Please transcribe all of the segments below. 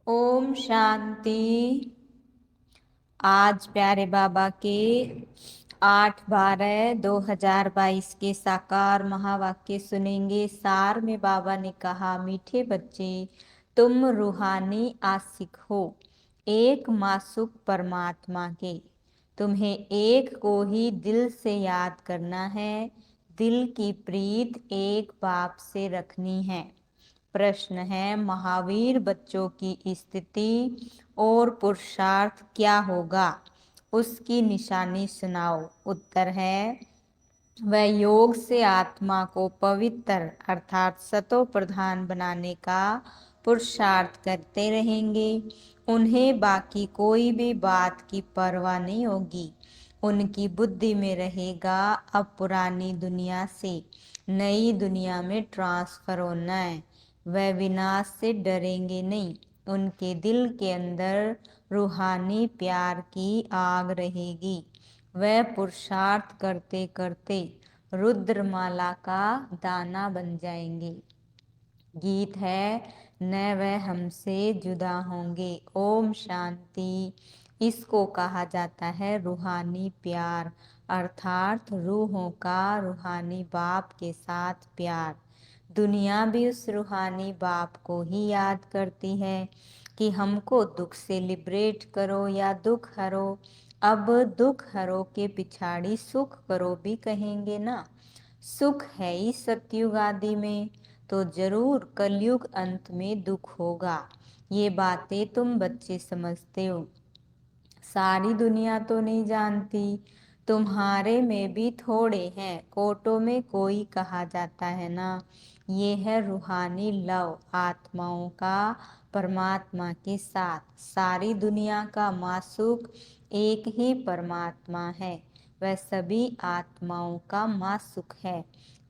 ओम शांति। आज प्यारे बाबा के 8/12/2022 के साकार महावाक्य सुनेंगे। सार में बाबा ने कहा, मीठे बच्चे, तुम रूहानी आशिक हो, एक मासूक परमात्मा के। तुम्हें एक को ही दिल से याद करना है। दिल की प्रीत एक बाप से रखनी है। प्रश्न है, महावीर बच्चों की स्थिति और पुरुषार्थ क्या होगा, उसकी निशानी सुनाओ। उत्तर है, वह योग से आत्मा को पवित्र अर्थात सतो प्रधान बनाने का पुरुषार्थ करते रहेंगे। उन्हें बाकी कोई भी बात की परवाह नहीं होगी। उनकी बुद्धि में रहेगा, अब पुरानी दुनिया से नई दुनिया में ट्रांसफर होना है। वह विनाश से डरेंगे नहीं। उनके दिल के अंदर रूहानी प्यार की आग रहेगी। वह पुरुषार्थ करते करते रुद्रमाला का दाना बन जाएंगे। गीत है, न वह हमसे जुदा होंगे। ओम शांति। इसको कहा जाता है रूहानी प्यार, अर्थात रूहों का रूहानी बाप के साथ प्यार। दुनिया भी उस रूहानी बाप को ही याद करती है कि हमको दुख से लिबरेट करो या दुख हरो। अब दुख हरो के पिछाड़ी सुख करो भी कहेंगे ना। सुख है ही सतयुग आदि में, तो जरूर कलयुग अंत में दुख होगा। ये बातें तुम बच्चे समझते हो, सारी दुनिया तो नहीं जानती। तुम्हारे में भी थोड़े हैं, कोटों में कोई कहा जाता है ना। ये है रूहानी लव आत्माओं का परमात्मा के साथ। सारी दुनिया का मासूक एक ही परमात्मा है। वह सभी आत्माओं का मासूक है,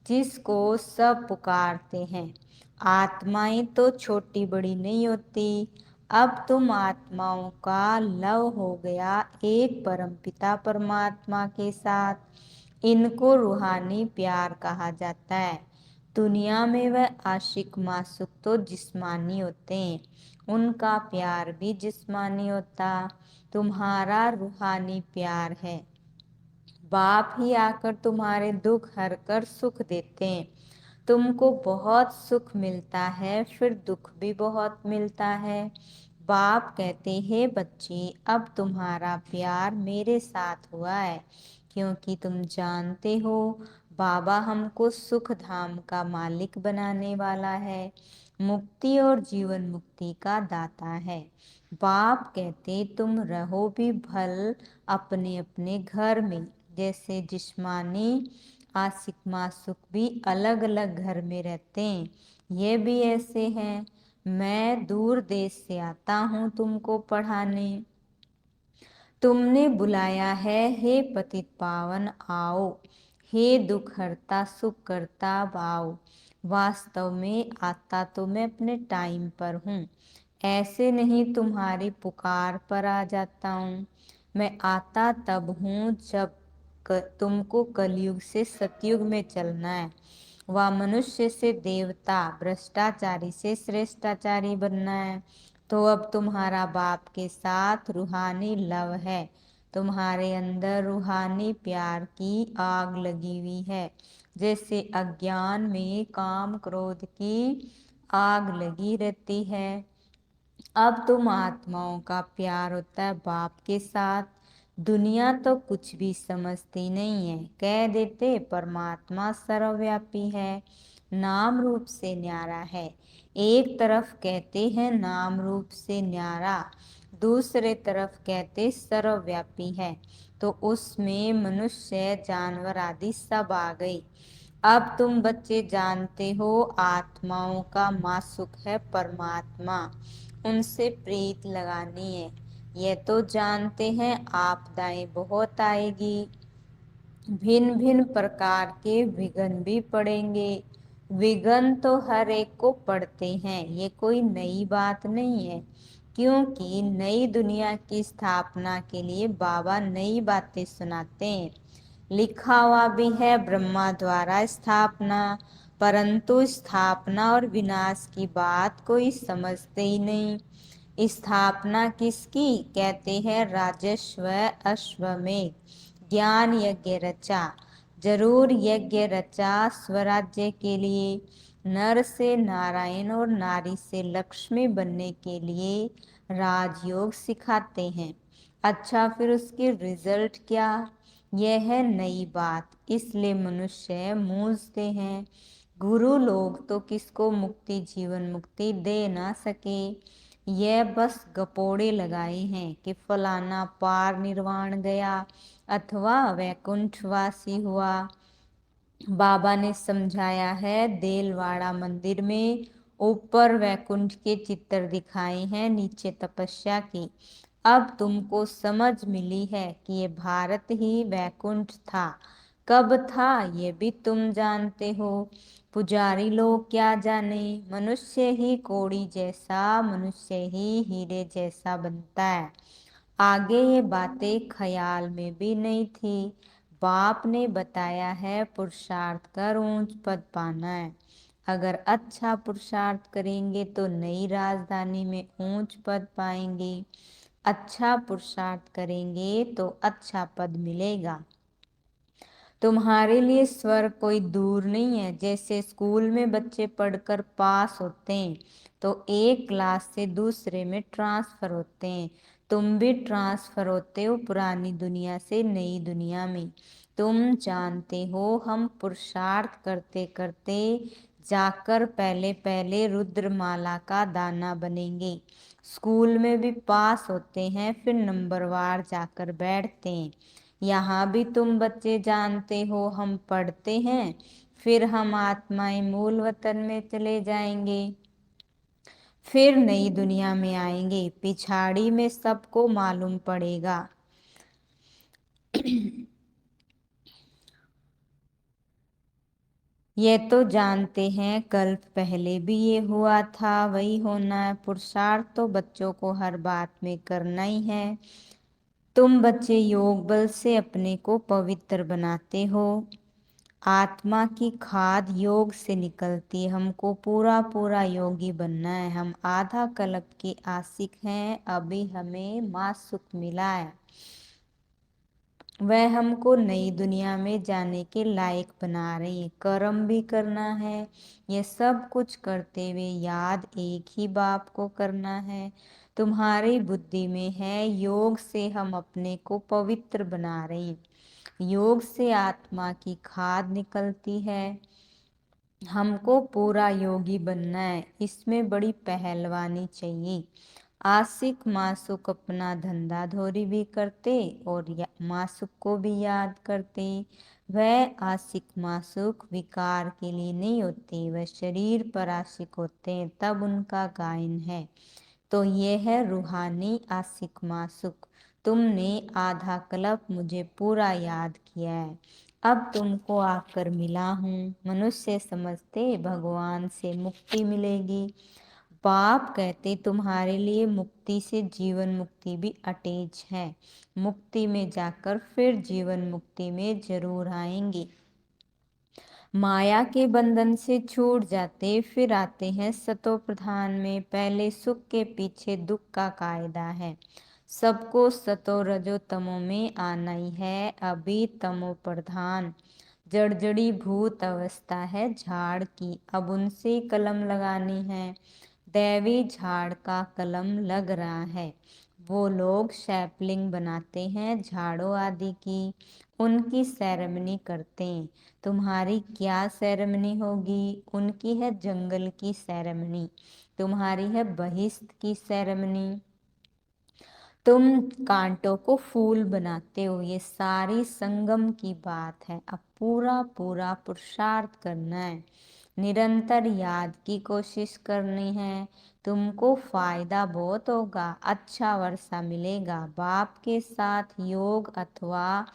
जिसको सब पुकारते हैं। आत्माएं तो छोटी बड़ी नहीं होती। अब तुम आत्माओं का लव हो गया एक परमपिता परमात्मा के साथ। इनको रूहानी प्यार कहा जाता है। दुनिया में वह आशिक मासूक तो जिस्मानी होते हैं, उनका प्यार भी जिस्मानी होता। तुम्हारा रूहानी प्यार है। बाप ही आकर तुम्हारे दुख हर कर सुख देते हैं। तुमको बहुत सुख मिलता है, फिर दुख भी बहुत मिलता है। बाप कहते हैं, बच्चे, अब तुम्हारा प्यार मेरे साथ हुआ है, क्योंकि तुम जानते हो बाबा हमको सुख धाम का मालिक बनाने वाला है, मुक्ति और जीवन मुक्ति का दाता है। बाप कहते, तुम रहो भी भल अपने अपने घर में। जैसे जिस्मानी आशिक मासूक भी अलग अलग घर में रहते हैं, ये भी ऐसे हैं। मैं दूर देश से आता हूँ तुमको पढ़ाने। तुमने बुलाया है, हे पतित पावन आओ, हे दुख हरता सुख करता भाव। वास्तव में आता तो मैं अपने टाइम पर हूँ, ऐसे नहीं तुम्हारी पुकार पर आ जाता हूँ। मैं आता तब हूँ जब तुमको कलयुग से सतयुग में चलना है। वह मनुष्य से देवता, भ्रष्टाचारी से श्रेष्ठाचारी बनना है। तो अब तुम्हारा बाप के साथ रूहानी लव है। तुम्हारे अंदर रूहानी प्यार की आग लगी हुई है। जैसे अज्ञान में काम क्रोध की आग लगी रहती है। अब तुम आत्माओं का प्यार होता है बाप के साथ। दुनिया तो कुछ भी समझती नहीं है, कह देते परमात्मा सर्वव्यापी है, नाम रूप से न्यारा है। एक तरफ कहते हैं नाम रूप से न्यारा, दूसरे तरफ कहते सर्वव्यापी है। तो उसमें मनुष्य जानवर आदि सब आ गए। अब तुम बच्चे जानते हो आत्माओं का मासूक है परमात्मा, उनसे प्रीत लगानी है। यह तो जानते हैं आपदाएं बहुत आएगी, भिन्न भिन्न प्रकार के विघ्न भी पड़ेंगे। विघ्न तो हर एक को पड़ते हैं, ये कोई नई बात नहीं है। क्योंकि नई दुनिया की स्थापना के लिए बाबा नई बातें सुनाते हैं। लिखा हुआ भी है ब्रह्मा द्वारा स्थापना, परंतु स्थापना और विनाश की बात कोई समझते ही नहीं। स्थापना किसकी? कहते हैं राजस्व अश्वमेध, ज्ञान यज्ञ रचा। जरूर यज्ञ रचा स्वराज्य के लिए, नर से नारायण और नारी से लक्ष्मी बनने के लिए राजयोग सिखाते हैं। अच्छा, फिर उसकी रिजल्ट क्या? यह है नई बात, इसलिए मनुष्य मूंझते हैं। गुरु लोग तो किसको मुक्ति, जीवन मुक्ति दे ना सके। यह बस गपोड़े लगाए हैं कि फलाना पार निर्वाण गया अथवा वैकुंठवासी हुआ। बाबा ने समझाया है, देलवाड़ा मंदिर में ऊपर वैकुंठ के चित्र दिखाए हैं, नीचे तपस्या की। अब तुमको समझ मिली है कि ये भारत ही वैकुंठ था। कब था ये भी तुम जानते हो। पुजारी लोग क्या जाने, मनुष्य ही कोड़ी जैसा, मनुष्य ही हीरे जैसा बनता है। आगे ये बातें ख्याल में भी नहीं थी। बाप ने बताया है, पुरुषार्थ कर ऊंच पद पाना है। अगर अच्छा पुरुषार्थ करेंगे तो नई राजधानी में ऊंच पद पाएंगे। अच्छा पुरुषार्थ करेंगे तो अच्छा पद मिलेगा। तुम्हारे लिए स्वर्ग कोई दूर नहीं है। जैसे स्कूल में बच्चे पढ़कर पास होते हैं तो एक क्लास से दूसरे में ट्रांसफर होते हैं, तुम भी ट्रांसफर होते हो पुरानी दुनिया से नई दुनिया में। तुम जानते हो, हम पुरुषार्थ करते करते जाकर पहले पहले रुद्रमाला का दाना बनेंगे। स्कूल में भी पास होते हैं, फिर नंबरवार जाकर बैठते हैं। यहाँ भी तुम बच्चे जानते हो, हम पढ़ते हैं, फिर हम आत्माएं मूल वतन में चले जाएंगे, फिर नई दुनिया में आएंगे। पिछाड़ी में सबको मालूम पड़ेगा। ये तो जानते हैं, कल्प पहले भी ये हुआ था, वही होना है। पुरुषार्थ तो बच्चों को हर बात में करना ही है। तुम बच्चे योग बल से अपने को पवित्र बनाते हो। आत्मा की खाद योग से निकलती है। हमको पूरा पूरा योगी बनना है। हम आधा कल्प के आशिक हैं, अभी हमें मासुक मिला है। वह हमको नई दुनिया में जाने के लायक बना रही है। कर्म भी करना है। ये सब कुछ करते हुए याद एक ही बाप को करना है। तुम्हारी बुद्धि में है, योग से हम अपने को पवित्र बना रहे हैं। योग से आत्मा की खाद निकलती है। हमको पूरा योगी बनना है, इसमें बड़ी पहलवानी चाहिए। आशिक मासुक अपना धंधा धोरी भी करते और मासुक को भी याद करते। वह आशिक मासुक विकार के लिए नहीं होते, वह शरीर पर आशिक होते हैं, तब उनका गायन है। तो ये है रूहानी आशिक मासुक। तुमने आधा कल्प मुझे पूरा याद किया है, अब तुमको आकर मिला हूँ। मनुष्य समझते भगवान से मुक्ति मिलेगी। बाप कहते तुम्हारे लिए मुक्ति से जीवन मुक्ति भी अटैच है। मुक्ति में जाकर फिर जीवन मुक्ति में जरूर आएंगे। माया के बंधन से छूट जाते, फिर आते हैं सतो प्रधान में। पहले सुख के पीछे दुख का कायदा है। सबको सतो रजो तमो में आना ही है, अभी तमो प्रधान। जड़जड़ी भूत अवस्था है झाड़ की, अब उनसे कलम लगानी है। दैवी झाड़ का कलम लग रहा है। वो लोग सैपलिंग बनाते हैं झाड़ों आदि की, उनकी सेरेमनी करते हैं। तुम्हारी क्या सेरेमनी होगी? उनकी है जंगल की सेरेमनी, तुम्हारी है बहिष्त की सेरेमनी। तुम कांटों को फूल बनाते हो। ये सारी संगम की बात है। अब पूरा पूरा पुरुषार्थ करना है, निरंतर याद की कोशिश करनी है। तुमको फायदा बहुत होगा, अच्छा वर्षा मिलेगा। बाप के साथ योग अथवा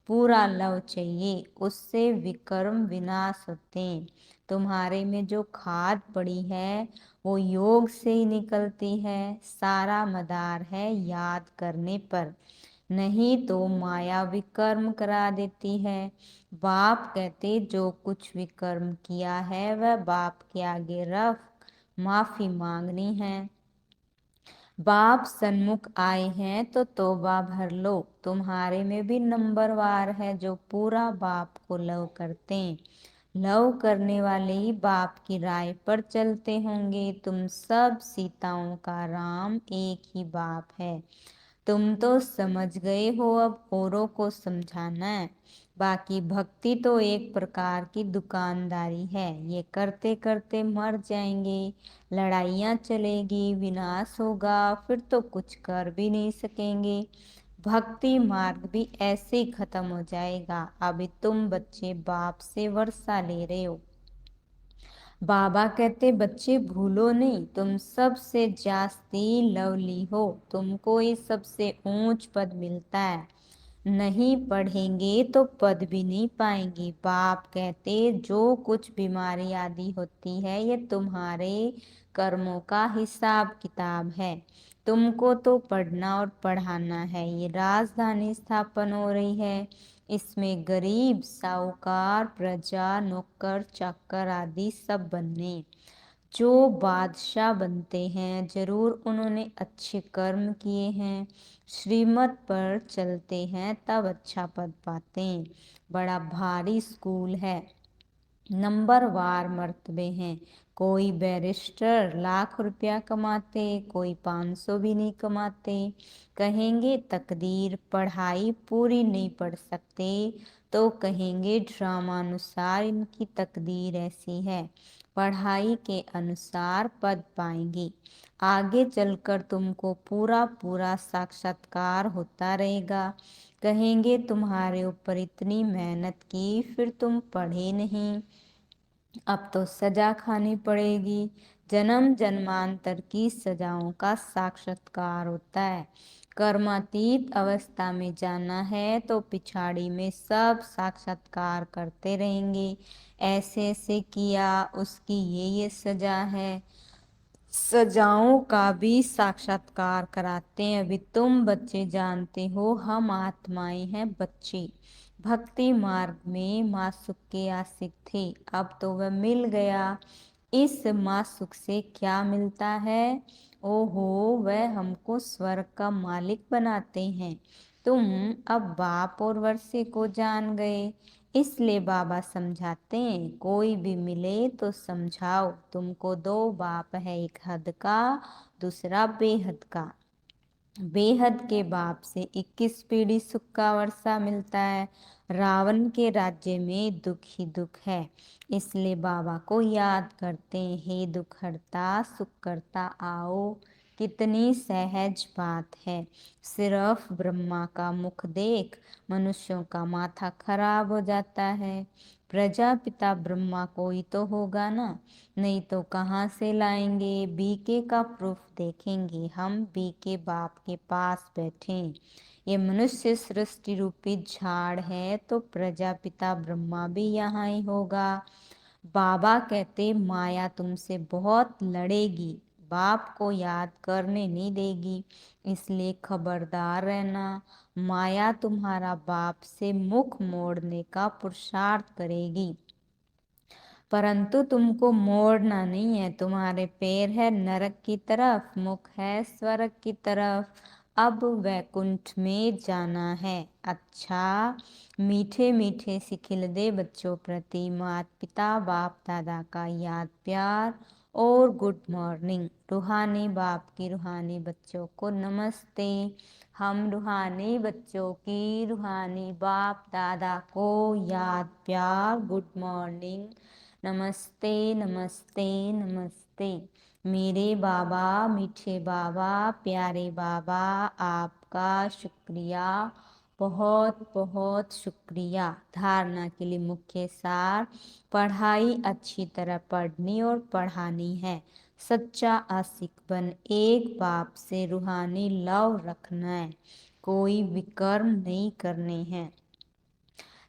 पूरा लव चाहिए, उससे विकर्म विनाश होते हैं। तुम्हारे में जो खाद पड़ी है वो योग से ही निकलती है। सारा मदार है याद करने पर, नहीं तो माया विकर्म करा देती है। बाप कहते जो कुछ विकर्म किया है वह बाप के आगे रख माफी मांगनी है। बाप सन्मुख आए हैं तो तौबा भर लो, तुम्हारे में भी नंबरवार है जो पूरा बाप को लव करते। लव करने वाले ही बाप की राय पर चलते होंगे। तुम सब सीताओं का राम एक ही बाप है। तुम तो समझ गए हो, अब औरों को समझाना है। बाकी भक्ति तो एक प्रकार की दुकानदारी है, ये करते करते मर जाएंगे, लड़ाइयाँ चलेगी, विनाश होगा, फिर तो कुछ कर भी नहीं सकेंगे। भक्ति मार्ग भी ऐसे ही खत्म हो जाएगा। अभी तुम बच्चे बाप से वर्षा ले रहे हो। बाबा कहते बच्चे भूलो नहीं, तुम सबसे जास्ती लवली हो, तुमको ही सबसे ऊंच पद मिलता है। नहीं पढ़ेंगे तो पद भी नहीं पाएंगे। बाप कहते जो कुछ बीमारी आदि होती है ये तुम्हारे कर्मों का हिसाब किताब है। तुमको तो पढ़ना और पढ़ाना है। ये राजधानी स्थापन हो रही है, इसमें गरीब, साहूकार, प्रजा, नौकर, चाकर आदि सब बनने। जो बादशाह बनते हैं जरूर उन्होंने अच्छे कर्म किए हैं, श्रीमत पर चलते हैं तब अच्छा पद पाते हैं। बड़ा भारी स्कूल है, नंबरवार मर्तबे हैं। कोई बैरिस्टर लाख रुपया कमाते, कोई 500 भी नहीं कमाते। कहेंगे तकदीर, पढ़ाई पूरी नहीं पढ़ सकते तो कहेंगे ड्रामानुसार इनकी तकदीर ऐसी है, पढ़ाई के अनुसार पद पाएंगे। आगे चलकर तुमको पूरा पूरा साक्षात्कार होता रहेगा। कहेंगे तुम्हारे ऊपर इतनी मेहनत की फिर तुम पढ़े नहीं, अब तो सजा खानी पड़ेगी। जन्म जन्मांतर की सजाओं का साक्षात्कार होता है। कर्मातीत अवस्था में जाना है तो पिछाड़ी में सब साक्षात्कार करते रहेंगे। ऐसे ऐसे किया, उसकी ये सजा है, सजाओं का भी साक्षात्कार कराते हैं। अभी तुम बच्चे जानते हो हम आत्माएं हैं बच्चे। भक्ति मार्ग में मासुक के आशिक थे, अब तो वह मिल गया। इस मासुक से क्या मिलता है? ओहो, वह हमको स्वर्ग का मालिक बनाते हैं। तुम अब बाप और वर्षे को जान गए, इसलिए बाबा समझाते हैं कोई भी मिले तो समझाओ, तुमको दो बाप है, एक हद का दूसरा बेहद का। बेहद के बाप से 21 पीढ़ी सुख का वर्षा मिलता है। रावण के राज्य में दुख ही दुख है, इसलिए बाबा को याद करते हैं, हे दुख हरता सुख करता आओ। कितनी सहज बात है, सिर्फ ब्रह्मा का मुख देख मनुष्यों का माथा खराब हो जाता है। प्रजापिता ब्रह्मा कोई तो होगा ना, नहीं तो कहाँ से लाएंगे? बीके का प्रूफ देखेंगे हम, बीके बाप के पास बैठे। ये मनुष्य सृष्टि रूपी झाड़ है तो प्रजापिता ब्रह्मा भी यहाँ ही होगा। बाबा कहते माया तुमसे बहुत लड़ेगी, बाप को याद करने नहीं देगी, इसलिए खबरदार रहना। माया तुम्हारा बाप से मुख मोड़ने का पुरुषार्थ करेगी, परंतु तुमको मोड़ना नहीं है। तुम्हारे पैर है नरक की तरफ, मुख है स्वर्ग की तरफ। अब वैकुंठ में जाना है। अच्छा, मीठे मीठे सिखिल दे बच्चों प्रति माता पिता बाप दादा का याद प्यार और गुड मॉर्निंग। रूहानी बाप की रूहानी बच्चों को नमस्ते। हम रूहानी बच्चों की रूहानी बाप दादा को याद प्यार गुड मॉर्निंग, नमस्ते नमस्ते नमस्ते। मेरे बाबा, मीठे बाबा, प्यारे बाबा, आपका शुक्रिया, बहुत बहुत शुक्रिया। धारणा के लिए मुख्य सार, पढ़ाई अच्छी तरह पढ़नी और पढ़ानी है। सच्चा आशिक बन एक बाप से रूहानी लव रखना है, कोई विकर्म नहीं करने हैं।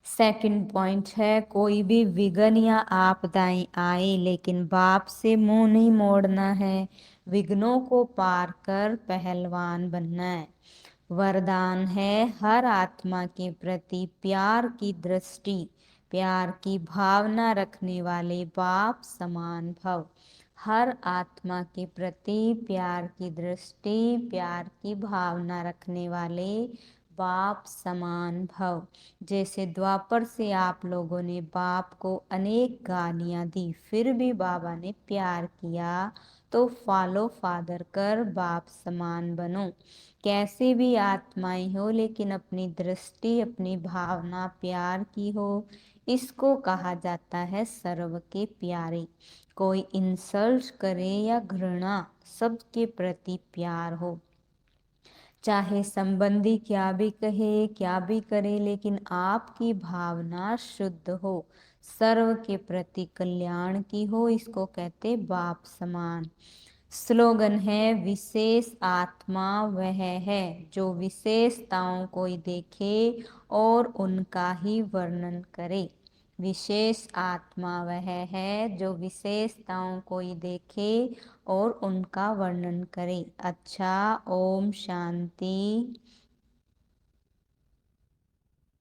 सेकंड पॉइंट है, कोई भी विघ्न या आपदाएं आए लेकिन बाप से मुंह नहीं मोड़ना है। विघ्नों को पार कर पहलवान बनना है। वरदान है हर आत्मा के प्रति प्यार की दृष्टि, प्यार की भावना रखने वाले बाप समान भव। हर आत्मा के प्रति प्यार की दृष्टि, प्यार की भावना रखने वाले बाप समान भव। जैसे द्वापर से आप लोगों ने बाप को अनेक गालियां दी, फिर भी बाबा ने प्यार किया, तो फॉलो फादर कर बाप समान बनो। कैसे भी आत्माएं हो, लेकिन अपनी दृष्टि, अपनी भावना प्यार की हो, इसको कहा जाता है सर्व के प्यारे। कोई इंसल्ट करे या घृणा, सबके प्रति प्यार हो। चाहे संबंधी क्या भी कहे, क्या भी करे, लेकिन आपकी भावना शुद्ध हो, सर्व के प्रति कल्याण की हो, इसको कहते बाप समान। स्लोगन है, विशेष आत्मा वह है जो विशेषताओं को देखे और उनका ही वर्णन करे। विशेष आत्मा वह है जो विशेषताओं को देखे और उनका वर्णन करे। अच्छा, ओम शांति।